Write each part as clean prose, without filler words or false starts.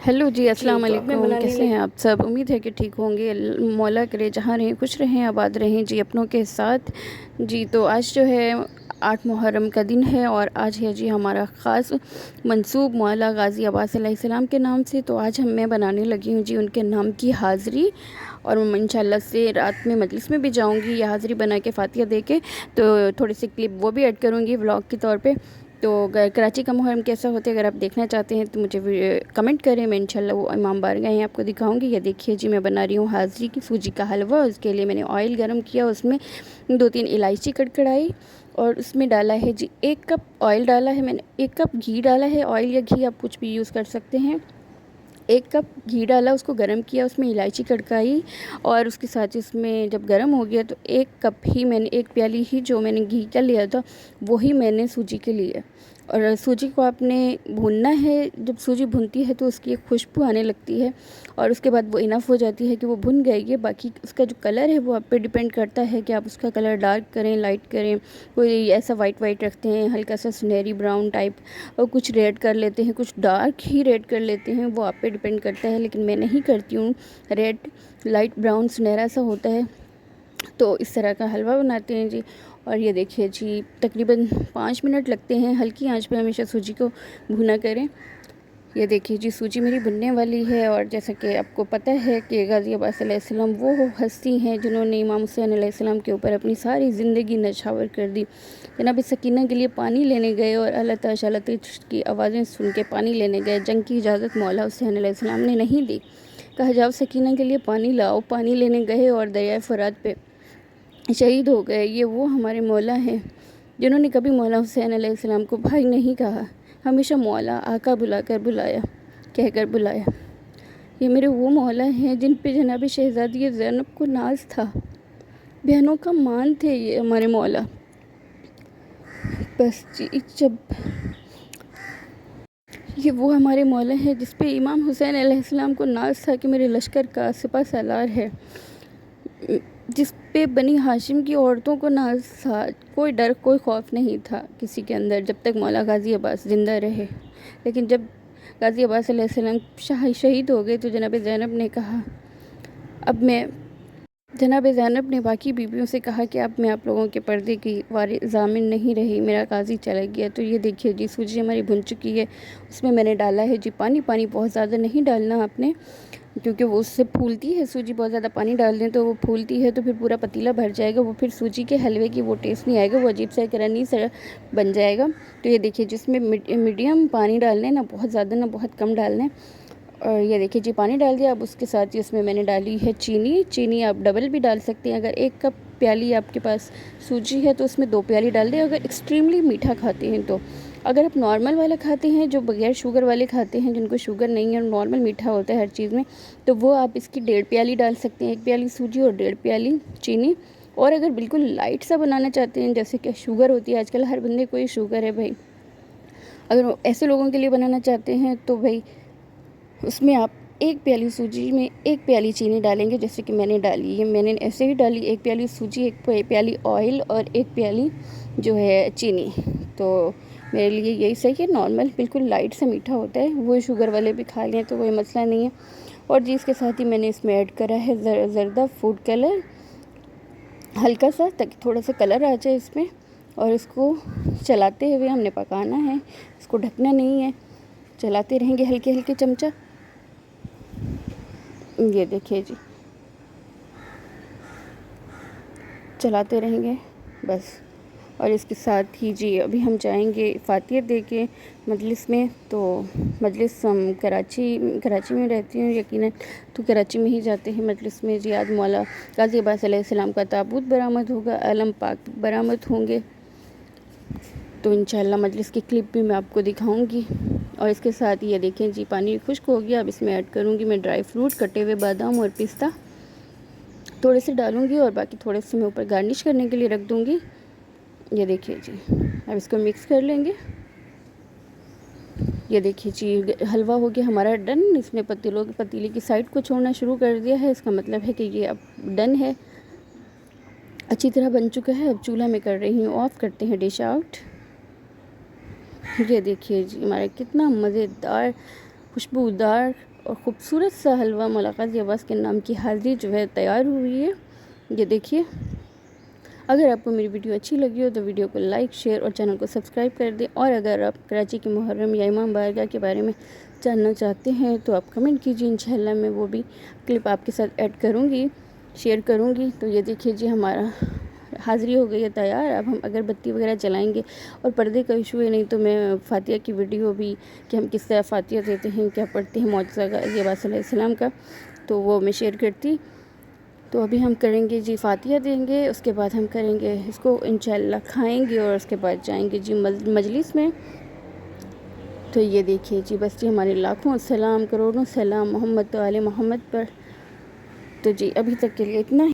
Hello जी, जी, अस्सलाम तो अब मैं वालेकुम। बनाने कैसे हैं लगी। आप सब? उम्मीद है कि ठीक होंगे। मौला करे जहाँ रहें खुश रहें, आबाद रहें जी अपनों के साथ। जी, तो आज जो है 8 मुहर्रम का दिन है और आज है जी हमारा ख़ास मंसूब मौला गाज़ी अब्बास अलैहिस्सलाम के नाम से। तो आज मैं बनाने लगी हूँ जी उनके नाम की हाज़री, और मैं इंशाल्लाह से रात में मजलिस में भी जाऊँगी ये हाज़री बना के फ़ातिहा दे के, तो थोड़ी सी क्लिप वो भी ऐड करूँगी व्लॉग के तौर पे। तो कराची का मुहर्रम कैसा होता है अगर आप देखना चाहते हैं तो मुझे कमेंट करें। मैं इंशाल्लाह वो इमाम बारगाह हैं आपको दिखाऊंगी। ये देखिए जी, मैं बना रही हूँ हाज़री की सूजी का हलवा। उसके लिए मैंने ऑयल गरम किया, उसमें 2-3 इलायची कड़कड़ाई और उसमें डाला है जी 1 कप ऑयल डाला है मैंने, 1 कप घी डाला है। ऑयल या घी आप कुछ भी यूज़ कर सकते हैं। 1 कप घी डाला, उसको गर्म किया, उसमें इलायची कड़काई और उसके साथ ही उसमें जब गर्म हो गया तो 1 कप ही मैंने, 1 प्याली ही जो मैंने घी का लिया था वही मैंने सूजी के लिए। और सूजी को आपने भूनना है। जब सूजी भुनती है तो उसकी एक खुशबू आने लगती है और उसके बाद वो इनफ हो जाती है कि वो भुन गई है। बाकी उसका जो कलर है वो आप पे डिपेंड करता है कि आप उसका कलर डार्क करें, लाइट करें। कोई ऐसा वाइट वाइट रखते हैं, हल्का सा सुनहरी ब्राउन टाइप, और कुछ रेड कर लेते हैं, कुछ डार्क ही रेड कर लेते हैं। वो आप पे डिपेंड करता है, लेकिन मैं नहीं करती हूँ रेड, लाइट ब्राउन सुनहरा सा होता है। तो इस तरह का हलवा बनाते हैं जी। और ये देखिए जी, तकरीबन 5 मिनट लगते हैं। हल्की आंच पे हमेशा सूजी को भुना करें। ये देखिए जी, सूजी मेरी भुनने वाली है। और जैसा कि आपको पता है कि गाज़ी अब्बास अलैहिस्सलाम वो हस्ती हैं जिन्होंने इमाम हुसैन अलैहिस्सलाम के ऊपर अपनी सारी ज़िंदगी नछावर कर दी। जनाब सकीना के लिए पानी लेने गए और अल्लाह ताला की आवाज़ें सुन के पानी लेने गए। जंग की इजाज़त मौला हुसैन अलैहिस्सलाम ने नहीं दी। कहा जाओ सकीना के लिए पानी लाओ। पानी लेने गए और दरिया फ़ुरात पे शहीद हो गए। ये वो हमारे मौला हैं जिन्होंने कभी मौला हुसैन अलैहिस्सलाम को भाई नहीं कहा, हमेशा मौला आका बुलाकर बुलाया, कहकर बुलाया। ये मेरे वो मौला हैं जिन पे जनाब शहज़ादी ज़ैनब को नाज था, बहनों का मान थे ये हमारे मौला। बस जी, जब ये वो हमारे मौला हैं जिस पे इमाम हुसैन अलैहिस्सलाम को नाज था कि मेरे लश्कर का सिपा सालार है, जिस पे बनी हाशिम की औरतों को नाज था। कोई डर कोई खौफ नहीं था किसी के अंदर जब तक मौला गाज़ी अब्बास ज़िंदा रहे। लेकिन जब गाज़ी अब्बास अलैहिस्सलाम शहीद हो गए तो जनाब ज़ैनब ने कहा, अब मैं जनाब ज़ैनब ने बाकी बीवियों से कहा कि अब मैं आप लोगों के पर्दे की ज़ामिन नहीं रही, मेरा काजी चला गया। तो ये देखिए जी, सूजी हमारी भुन चुकी है। उसमें मैंने डाला है जी पानी। पानी बहुत ज़्यादा नहीं डालना आपने, क्योंकि वो उससे फूलती है सूजी। बहुत ज़्यादा पानी डाल दें तो वो फूलती है, तो फिर पूरा पतीला भर जाएगा। वो फिर सूजी के हलवे की वो टेस्ट नहीं आएगा, वो अजीब सा रनी सा बन जाएगा। तो ये देखिए, जिसमें मीडियम पानी डालना है, ना बहुत ज़्यादा ना बहुत कम डालना है। और ये देखिए जी, पानी डाल दिया। अब उसके साथ ही उसमें मैंने डाली है चीनी। चीनी आप डबल भी डाल सकते हैं। अगर 1 कप प्याली आपके पास सूजी है तो उसमें 2 प्याली डाल दें, अगर एक्सट्रीमली मीठा खाते हैं तो। अगर आप नॉर्मल वाला खाते हैं, जो बगैर शुगर वाले खाते हैं, जिनको शुगर नहीं है और नॉर्मल मीठा होता है हर चीज़ में, तो वो आप इसकी 1.5 प्याली डाल सकते हैं। 1 प्याली सूजी और 1.5 प्याली चीनी। और अगर बिल्कुल लाइट सा बनाना चाहते हैं, जैसे कि शुगर होती है आजकल हर बंदे को ही शुगर है भाई, अगर ऐसे लोगों के लिए बनाना चाहते हैं तो भाई उसमें आप 1 प्याली सूजी में 1 प्याली चीनी डालेंगे, जैसे कि मैंने डाली है। मैंने ऐसे ही डाली 1 प्याली सूजी, 1 प्याली ऑयल और 1 प्याली जो है चीनी। तो मेरे लिए यही सही है। नॉर्मल बिल्कुल लाइट सा मीठा होता है, वो शुगर वाले भी खा लें तो कोई मसला नहीं है। और जी, इसके साथ ही मैंने इसमें ऐड करा है ज़रदा फूड कलर, हल्का सा, ताकि थोड़ा सा कलर आ जाए इसमें। और इसको चलाते हुए हमने पकाना है, इसको ढकना नहीं है, चलाते रहेंगे हल्के हल्के चमचा। ये देखिए जी, चलाते रहेंगे बस। और इसके साथ ही जी अभी हम जाएंगे फ़ातिहा दे के मजलिस में। तो मजलिस हम कराची में रहती हूँ यकीनन, तो कराची में ही जाते हैं मजलिस में जी। आज मौला गाज़ी अब्बास अलैहिस्सलाम का ताबूत बरामद होगा, आलम पाक बरामद होंगे। तो इंशाल्लाह मजलिस की क्लिप भी मैं आपको दिखाऊंगी। और इसके साथ ये देखें जी, पानी खुश्क हो गया। अब इसमें ऐड करूँगी मैं ड्राई फ्रूट, कटे हुए बादाम और पिस्ता थोड़े से डालूँगी, और बाकी थोड़े से मैं ऊपर गार्निश करने के लिए रख दूँगी। ये देखिए जी, अब इसको मिक्स कर लेंगे। ये देखिए जी, हलवा हो गया हमारा डन। इसने पतीले की साइड को छोड़ना शुरू कर दिया है, इसका मतलब है कि ये अब डन है, अच्छी तरह बन चुका है। अब चूल्हा में कर रही हूँ ऑफ़, करते हैं डिश आउट। ये देखिए जी, हमारा कितना मज़ेदार, खुशबूदार और ख़ूबसूरत सा हलवा मौला गाज़ी अब्बास के नाम की हाज़िरी जो है तैयार हुई है। ये देखिए। अगर आपको मेरी वीडियो अच्छी लगी हो तो वीडियो को लाइक, शेयर और चैनल को सब्सक्राइब कर दें। और अगर आप कराची के मुहर्रम या इमाम बारगाह के बारे में जानना चाहते हैं तो आप कमेंट कीजिए, इंशाल्लाह मैं वो भी क्लिप आपके साथ ऐड करूँगी, शेयर करूँगी। तो ये देखिए जी, हमारा हाज़िरी हो गई है तैयार। अब हम अगरबत्ती वगैरह जलाएंगे। और पर्दे का इशू है, नहीं तो मैं फ़ातिहा की वीडियो भी कि हम किस तरह फ़ातिहा देते हैं, क्या पढ़ते हैं मौजज़ा गाज़ी अब्बास अलैहिस्सलाम का, तो वो मैं शेयर करती। तो अभी हम करेंगे जी फ़ातिहा देंगे, उसके बाद हम करेंगे इसको इंशाल्लाह खाएंगे और उसके बाद जाएंगे जी मजलिस में। तो ये देखिए जी, बस जी हमारे लाखों सलाम, करोड़ों सलाम मोहम्मद आले मोहम्मद पर। तो जी अभी तक के लिए इतना ही।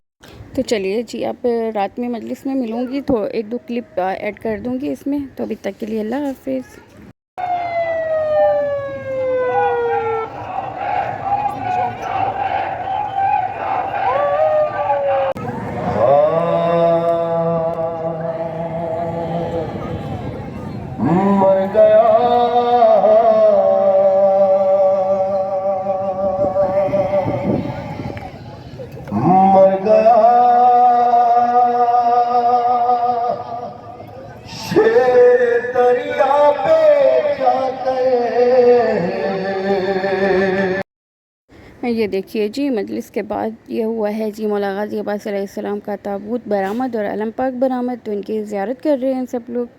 तो चलिए जी, अब रात में मजलिस में मिलूँगी तो एक दो क्लिप ऐड कर दूँगी इसमें। तो अभी तक के लिए अल्लाह हाफ़िज़। मर गया मर गया शेर दरिया पे जाकर। ये देखिए जी, मजलिस के बाद ये हुआ है जी मौला गाज़ी अब्बास अलैहिस्सलाम का ताबूत बरामद और अलम पाक बरामद। तो इनकी ज़ियारत कर रहे हैं सब लोग।